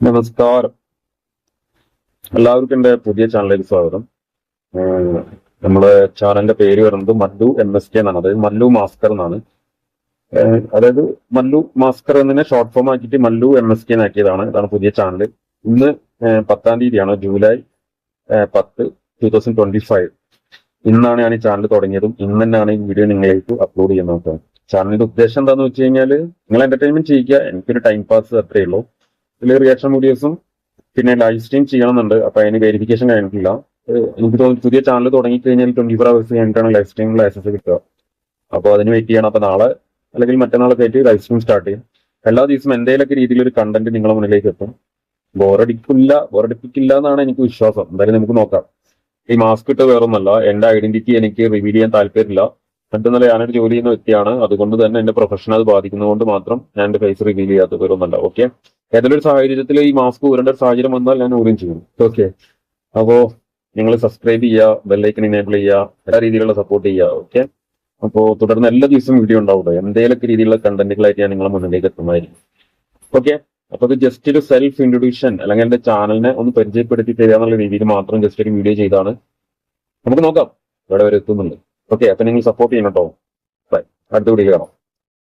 നമസ്കാരം. എല്ലാവർക്കും എന്റെ പുതിയ ചാനലിലേക്ക് സ്വാഗതം. നമ്മളെ ചാനലിന്റെ പേര് പറയുന്നത് മല്ലു MSK എന്നാണ്. അതായത് മല്ലു മാസ്കർ എന്നാണ്. അതായത് മല്ലു മാസ്കർ എന്നതിനെ ഷോർട്ട് ഫോം ആക്കിയിട്ട് മല്ലു MSK എന്നാക്കിയതാണ്. ഇതാണ് പുതിയ ചാനൽ. ഇന്ന് 10-ാം തീയതിയാണ്, ജൂലൈ 10, 2025. ഇന്നാണ് ഞാൻ ഈ ചാനൽ തുടങ്ങിയതും ഇന്ന് തന്നെയാണ് ഈ വീഡിയോ നിങ്ങളിലേക്ക് അപ്ലോഡ് ചെയ്യുന്നത്. ചാനലിന്റെ ഉദ്ദേശം എന്താണെന്ന് വെച്ച് കഴിഞ്ഞാൽ നിങ്ങൾ എന്റർടൈൻമെന്റ് ചെയ്യുക, എനിക്കൊരു ടൈം പാസ് അത്രയേ ഉള്ളൂ. ഇതിൽ റിയാക്ഷൻ വീഡിയോസും പിന്നെ ലൈവ് സ്ട്രീം ചെയ്യണമെന്നുണ്ട്. അപ്പൊ അതിന് വെരിഫിക്കേഷൻ കഴിഞ്ഞിട്ടില്ല. എനിക്ക് തോന്നുന്നു പുതിയ ചാനൽ തുടങ്ങിക്കഴിഞ്ഞാൽ 24 hours കഴിഞ്ഞിട്ടാണ് ലൈവ് സ്ട്രീമിൽ ആക്സസ് കിട്ടുക. അപ്പോൾ അതിന് വെയിറ്റ് ചെയ്യണം. അപ്പൊ നാളെ അല്ലെങ്കിൽ മറ്റന്നാളൊക്കെ ആയിട്ട് ലൈവ് സ്ട്രീം സ്റ്റാർട്ട് ചെയ്യും. എല്ലാ ദിവസവും എന്തെങ്കിലുമൊക്കെ രീതിയിലൊരു കണ്ടന്റ് നിങ്ങളുടെ മുന്നിലേക്ക് എത്തും. ബോറടിപ്പിക്കില്ല എന്നാണ് എനിക്ക് വിശ്വാസം. എന്തായാലും നമുക്ക് നോക്കാം. ഈ മാസ്ക് ഇട്ട് വേറൊന്നല്ല, എന്റെ ഐഡന്റിറ്റി എനിക്ക് റിവീൽ ചെയ്യാൻ താല്പര്യമില്ല. മറ്റൊന്നല്ല, ഞാനൊരു ജോലി ചെയ്യുന്ന വ്യക്തിയാണ്. അതുകൊണ്ട് തന്നെ എന്റെ പ്രൊഫഷൻ അത് ബാധിക്കുന്നതുകൊണ്ട് മാത്രം ഞാൻ എന്റെ ഫേസ് റിവീൽ ചെയ്യാത്ത വേറൊന്നല്ല. ഓക്കെ, ഏതൊരു സാഹചര്യത്തിൽ ഈ മാസ്ക് ഊരേണ്ട ഒരു സാഹചര്യം വന്നാൽ ഞാൻ ഊരും ചെയ്യും. ഓക്കെ, അപ്പോ നിങ്ങൾ സബ്സ്ക്രൈബ് ചെയ്യുക, ബെല്ലൈക്കൻ ഇനേബിൾ ചെയ്യുക, എല്ലാ രീതിയിലുള്ള സപ്പോർട്ട് ചെയ്യുക. ഓക്കെ, അപ്പോൾ തുടർന്ന് എല്ലാ ദിവസവും വീഡിയോ ഉണ്ടാവുക. എന്തെങ്കിലുമൊക്കെ രീതിയിലുള്ള കണ്ടന്റുകളായിട്ട് ഞാൻ നിങ്ങളെ മുന്നിലേക്ക് എത്തുന്നതായിരിക്കും. ഓക്കെ, അപ്പൊ ഇത് ജസ്റ്റ് ഒരു സെൽഫ് ഇൻട്രൊഡ്യൂഷൻ അല്ലെങ്കിൽ എന്റെ ചാനലിനെ ഒന്ന് പരിചയപ്പെടുത്തി തരിക എന്നുള്ള രീതിയിൽ മാത്രം ജസ്റ്റ് ഒരു വീഡിയോ ചെയ്താണ്. നമുക്ക് നോക്കാം ഇവിടെ വരെ എത്തുന്നുണ്ട്. ഓക്കെ, അപ്പൊ നിങ്ങൾ സപ്പോർട്ട് ചെയ്യണം കേട്ടോ. ബൈ, അടുത്ത വീഡിയോ കാണാം.